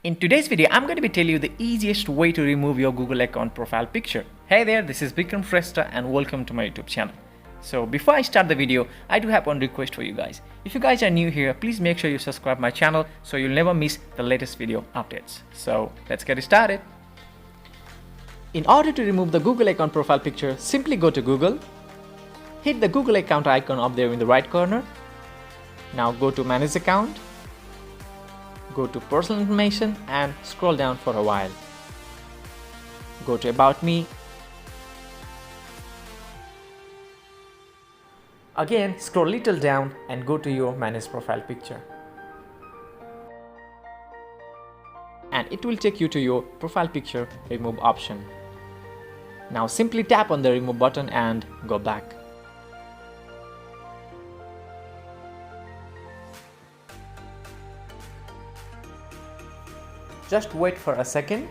In today's video, I'm going to be telling you the easiest way to remove your Google account profile picture. Hey there, this is Vikram Fresta and welcome to my YouTube channel. So before I start the video, I do have one request for you guys. If you guys are new here, please make sure you subscribe my channel so you'll never miss the latest video updates. So let's get started. In order to remove the Google account profile picture, simply go to Google, hit the Google account icon up there in the right corner. Now go to Manage Account. Go to Personal Information and scroll down for a while. Go to About Me. Again, scroll little down and go to your Manage Profile Picture. And it will take you to your Profile Picture Remove option. Now simply tap on the Remove button and go back. Just wait for a second.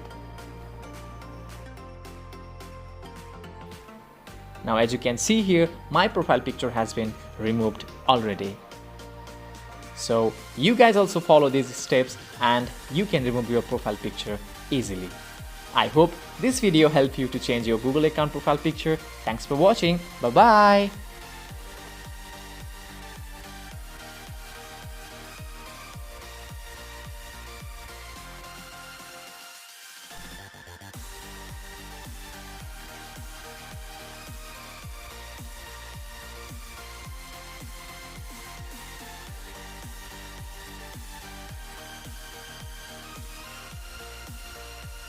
Now as you can see here, my profile picture has been removed already. So you guys also follow these steps and you can remove your profile picture easily. I hope this video helped you to change your Google account profile picture. Thanks for watching. Bye bye.